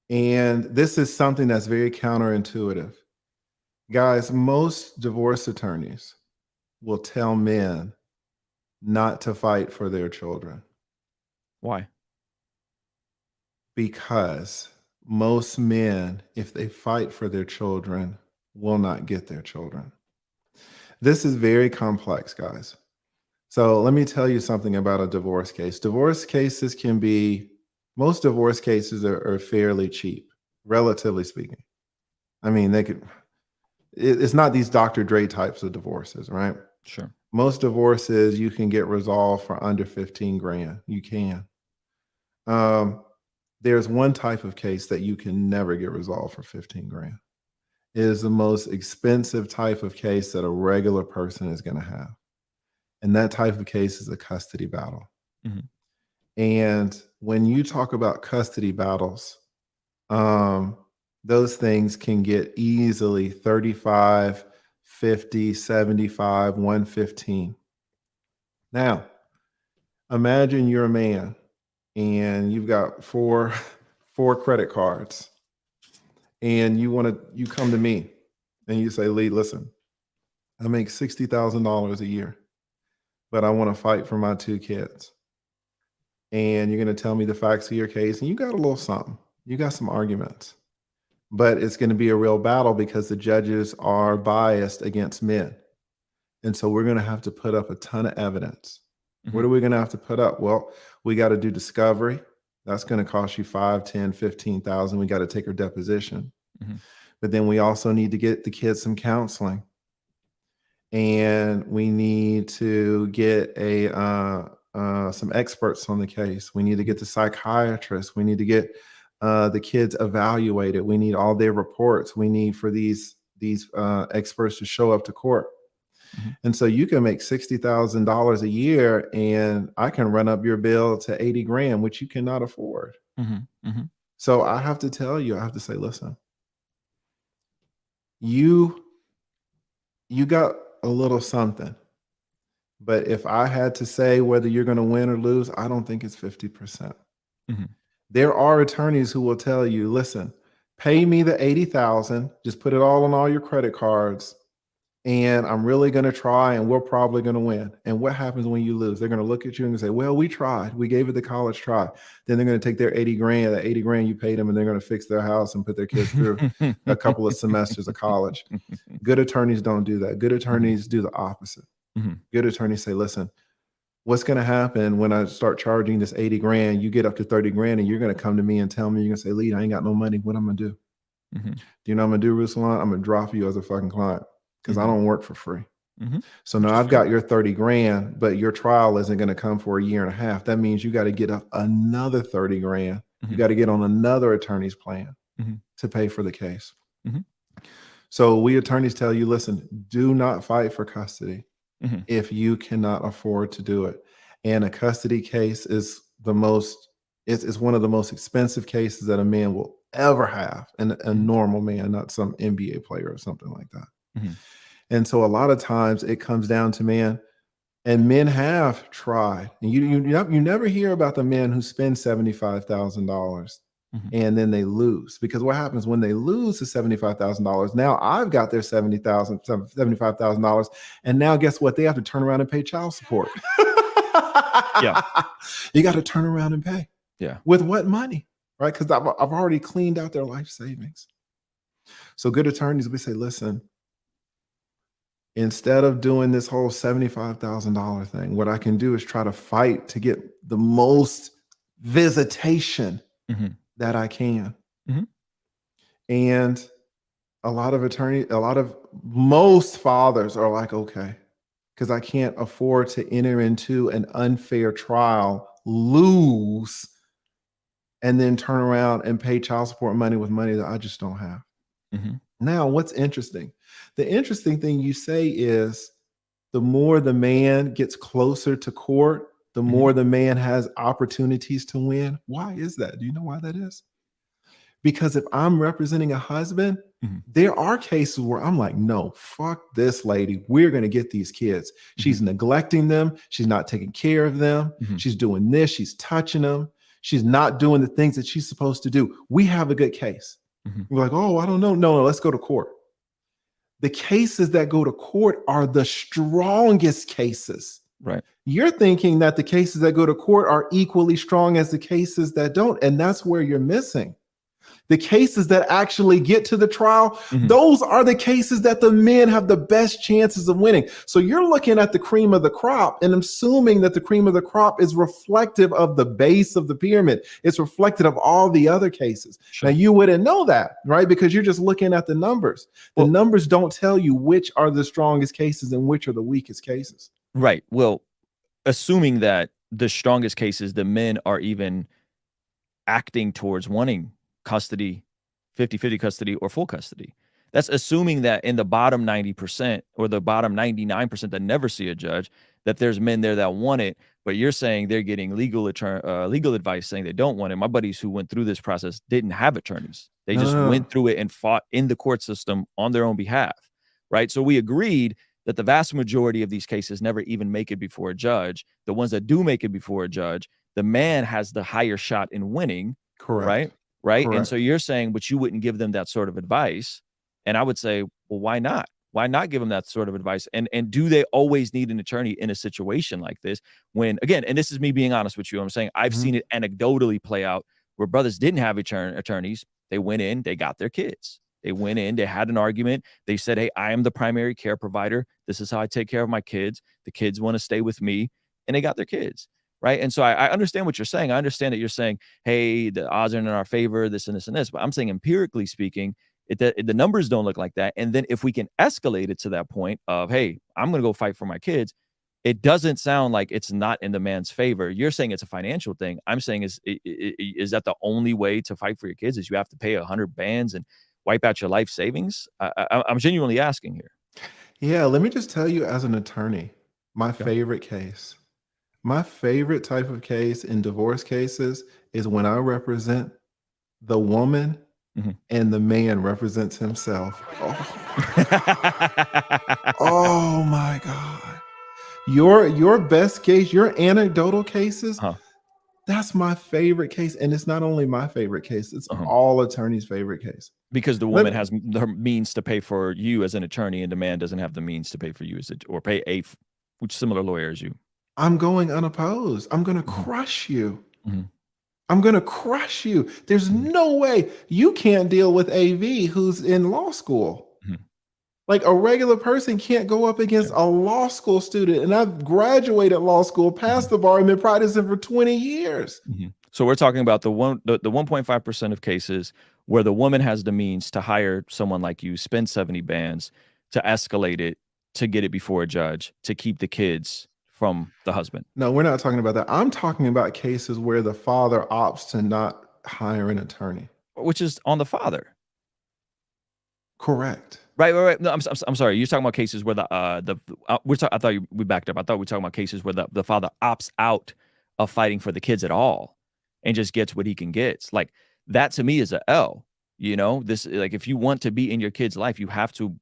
And this is something that's very counterintuitive. Guys, most divorce attorneys will tell men not to fight for their children. Why? Because most men, if they fight for their children, will not get their children. This is very complex, guys. So let me tell you something about a divorce case. Divorce cases can be, most divorce cases are fairly cheap, relatively speaking. I mean, it's not these Dr. Dre types of divorces, right? Sure. Most divorces you can get resolved for under 15 grand. You can. There's one type of case that you can never get resolved for 15 grand. It is the most expensive type of case that a regular person is going to have. And that type of case is a custody battle. Mm-hmm. And when you talk about custody battles, those things can get easily 35, 50, 75, 115. Now, imagine you're a man and you've got four credit cards, and you come to me and you say, Lee, listen, I make $60,000 a year, but I want to fight for my 2 kids. And you're going to tell me the facts of your case, and you got a little something. You got some arguments, but it's going to be a real battle because the judges are biased against men. And so we're going to have to put up a ton of evidence. Mm-hmm. What are we going to have to put up? Well, we got to do discovery. That's going to cost you 5, 10, 15,000. We got to take her deposition. Mm-hmm. But then we also need to get the kids some counseling. And we need to get some experts on the case. We need to get the psychiatrist. We need to get the kids evaluated. We need all their reports. We need for these experts to show up to court. Mm-hmm. And so you can make $60,000 a year, and I can run up your bill to 80 grand, which you cannot afford. Mm-hmm. Mm-hmm. So I have to tell you, I have to say, listen, you got a little something. But if I had to say whether you're going to win or lose, I don't think it's 50%. Mm-hmm. There are attorneys who will tell you, listen, pay me the $80,000, just put it all on all your credit cards, and I'm really going to try, and we're probably going to win. And what happens when you lose? They're going to look at you and say, well, we tried. We gave it the college try. Then they're going to take their 80 grand, that 80 grand you paid them, and they're going to fix their house and put their kids through a couple of semesters of college. Good attorneys don't do that. Good attorneys do the opposite. Mm-hmm. Good attorneys say, listen, what's going to happen when I start charging this 80 grand? You get up to 30 grand, and you're going to come to me and tell me, you're going to say, Lee, I ain't got no money. What I'm going to do? Mm-hmm. Do you know what I'm going to do, Ruslan? I'm going to drop you as a fucking client. Because I don't work for free. Mm-hmm. So now I've got your 30 grand, but your trial isn't going to come for a year and a half. That means you got to get up another 30 grand. Mm-hmm. You got to get on another attorney's plan to pay for the case. Mm-hmm. So we attorneys tell you, listen, do not fight for custody if you cannot afford to do it. And a custody case is it's one of the most expensive cases that a man will ever have. And a normal man, not some NBA player or something like that. Mm-hmm. And so a lot of times it comes down to men, and men have tried. And you never hear about the men who spend $75,000 and then they lose. Because what happens when they lose the $75,000? Now I've got their $75,000, and now guess what? They have to turn around and pay child support. Yeah, you got to turn around and pay. Yeah, with what money, right? Because I've already cleaned out their life savings. So good attorneys, we say, listen. Instead of doing this whole $75,000 thing, what I can do is try to fight to get the most visitation that I can. Mm-hmm. And most fathers are like, okay, because I can't afford to enter into an unfair trial, lose, and then turn around and pay child support money with money that I just don't have. Mm-hmm. Now, what's interesting? The interesting thing you say is the more the man gets closer to court, the more the man has opportunities to win. Why is that? Do you know why that is? Because if I'm representing a husband, there are cases where I'm like, no, fuck this lady. We're going to get these kids. She's neglecting them. She's not taking care of them. She's doing this. She's touching them. She's not doing the things that she's supposed to do. We have a good case. Mhm. We're like, oh, I don't know. No, let's go to court. The cases that go to court are the strongest cases. Right. You're thinking that the cases that go to court are equally strong as the cases that don't. And that's where you're missing. The cases that actually get to the trial, those are the cases that the men have the best chances of winning. So you're looking at the cream of the crop and assuming that the cream of the crop is reflective of the base of the pyramid. It's reflective of all the other cases. Sure. Now, you wouldn't know that, right? Because you're just looking at the numbers. The numbers don't tell you which are the strongest cases and which are the weakest cases. Right. Well, assuming that the strongest cases, the men are even acting towards wanting custody, 50-50 custody or full custody. That's assuming that in the bottom 90% or the bottom 99% that never see a judge, that there's men there that want it, but you're saying they're getting legal advice saying they don't want it. My buddies who went through this process didn't have attorneys. They just went through it and fought in the court system on their own behalf, right? So we agreed that the vast majority of these cases never even make it before a judge. The ones that do make it before a judge, the man has the higher shot in winning. Correct. Right. Correct. And so you're saying, but you wouldn't give them that sort of advice. And I would say, well, why not? Why not give them that sort of advice? And do they always need an attorney in a situation like this? When, again, and this is me being honest with you, I'm saying I've seen it anecdotally play out where brothers didn't have attorneys. They went in, they got their kids. They went in, they had an argument. They said, hey, I am the primary care provider. This is how I take care of my kids. The kids want to stay with me. And they got their kids. Right. And so I understand what you're saying. I understand that you're saying, hey, the odds are in our favor, this and this and this. But I'm saying empirically speaking, the numbers don't look like that. And then if we can escalate it to that point of, hey, I'm going to go fight for my kids, it doesn't sound like it's not in the man's favor. You're saying it's a financial thing. I'm saying is that the only way to fight for your kids is you have to pay 100 bands and wipe out your life savings? I'm genuinely asking here. Yeah, let me just tell you as an attorney, my favorite case. My favorite type of case in divorce cases is when I represent the woman and the man represents himself. Oh my God. Your best case, your anecdotal cases, that's my favorite case. And it's not only my favorite case, it's all attorneys' favorite case. Because the woman has the means to pay for you as an attorney and the man doesn't have the means to pay for you or pay a similar lawyer as you. I'm going unopposed. I'm going to crush you. I'm going to crush you. There's no way you can't deal with AV who's in law school. Like a regular person can't go up against a law school student. And I've graduated law school, passed the bar, and been practicing for 20 years. So we're talking about the 1.5% of cases where the woman has the means to hire someone like you, spend 70 bands to escalate it, to get it before a judge, to keep the kids from the husband. No, we're not talking about that. I'm talking about cases where the father opts to not hire an attorney. Which is on the father. Correct. Right. No, I'm sorry. You're talking about cases where I thought we backed up. I thought we were talking about cases where the father opts out of fighting for the kids at all and just gets what he can get. Like that to me is a L. You know, this, like, if you want to be in your kid's life, you have to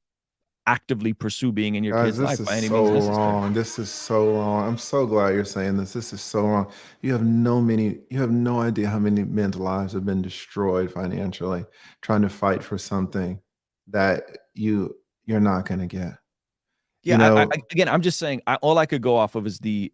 actively pursue being in your kid's life by any means necessary. Wrong. This is so wrong. I'm so glad you're saying this. This is so wrong. You have no idea how many men's lives have been destroyed financially trying to fight for something that you're not going to get. Yeah, again, I'm just saying all I could go off of is the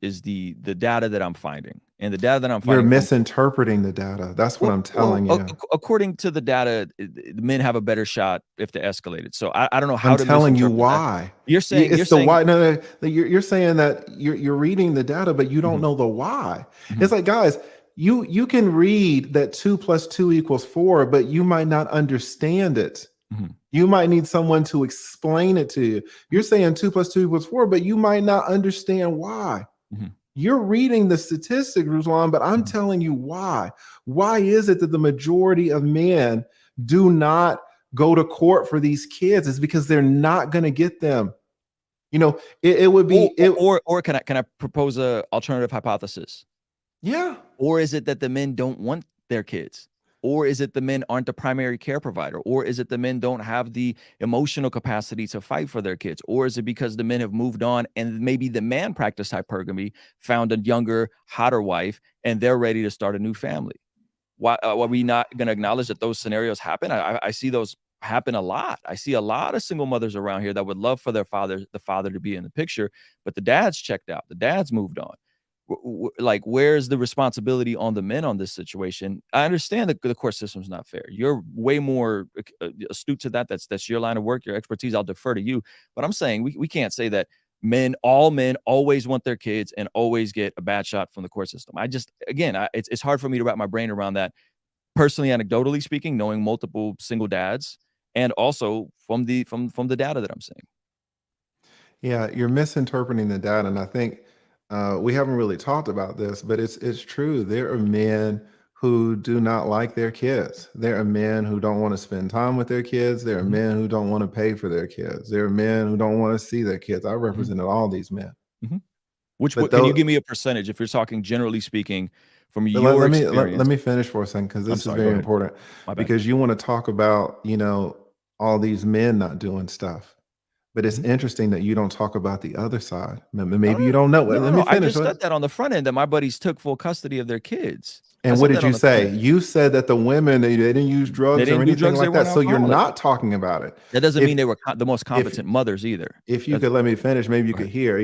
data that I'm finding. And the data that I'm finding, you're misinterpreting the data. That's what I'm telling you. According to the data, the men have a better shot if they escalate it. So I don't know how I'm telling you why. That. You're saying it's the why. No, you're saying that you're reading the data, but you don't know the why. It's like, guys, you can read that 2 + 2 = 4, but you might not understand it. You might need someone to explain it to you. You're saying 2 + 2 = 4, but you might not understand why. You're reading the statistics, Ruslan, but I'm telling you why. Why is it that the majority of men do not go to court for these kids? It's because they're not going to get them. You know, it would be or can I propose a alternative hypothesis? Yeah. Or is it that the men don't want their kids? Or is it the men aren't the primary care provider? Or is it the men don't have the emotional capacity to fight for their kids? Or is it because the men have moved on and maybe the man practiced hypergamy, found a younger, hotter wife, and they're ready to start a new family? Why are we not going to acknowledge that those scenarios happen? I see those happen a lot. I see a lot of single mothers around here that would love for the father to be in the picture, but the dad's checked out. The dad's moved on. Like, where's the responsibility on the men on this situation? I understand that the court system's not fair. You're way more astute to that. That's your line of work, your expertise. I'll defer to you. But I'm saying we can't say that all men always want their kids and always get a bad shot from the court system. It's hard for me to wrap my brain around that. Personally, anecdotally speaking, knowing multiple single dads, and also from the data that I'm seeing. Yeah, you're misinterpreting the data, and I think we haven't really talked about this, but it's true. There are men who do not like their kids. There are men who don't want to spend time with their kids. There are men who don't want to pay for their kids. There are men who don't want to see their kids. I represented all these men. Can you give me a percentage if you're talking generally speaking from your experience? Let me finish for a second, because this is very important. Because you want to talk about, all these men not doing stuff. But it's interesting that you don't talk about the other side. Maybe you don't know. Let me finish. I just said that on the front end, that my buddies took full custody of their kids. And what did you say? You said that the women, they didn't use drugs or anything like that. So you're not talking about it. That doesn't mean they were the most competent mothers either. If you could let me finish, maybe you could hear.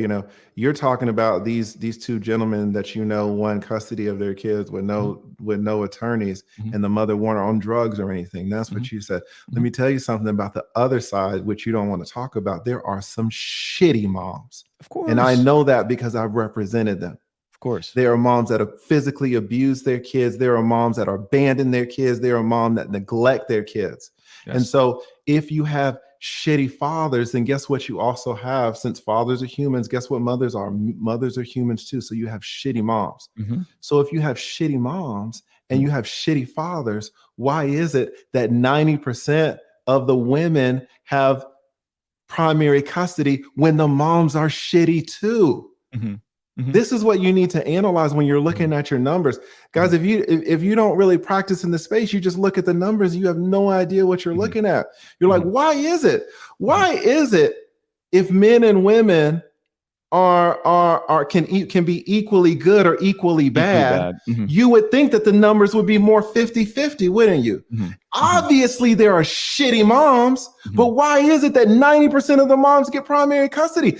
You're talking about these two gentlemen that won custody of their kids with no attorneys, and the mother weren't on drugs or anything. That's what you said. Let me tell you something about the other side, which you don't want to talk about. There are some shitty moms, of course, and I know that because I've represented them. Of course. There are moms that have physically abused their kids. There are moms that are abandoned their kids. There are moms that neglect their kids. Yes. And so if you have shitty fathers, then guess what you also have? Since fathers are humans, guess what mothers are? Mothers are humans too. So you have shitty moms. So if you have shitty moms and you have shitty fathers, why is it that 90% of the women have primary custody when the moms are shitty too? This is what you need to analyze when you're looking at your numbers. Guys, if you don't really practice in the space, you just look at the numbers, you have no idea what you're looking at. You're like, why is it? Why is it if men and women can be equally good or equally bad? You would think that the numbers would be more 50-50, wouldn't you? Obviously, there are shitty moms, but why is it that 90% of the moms get primary custody?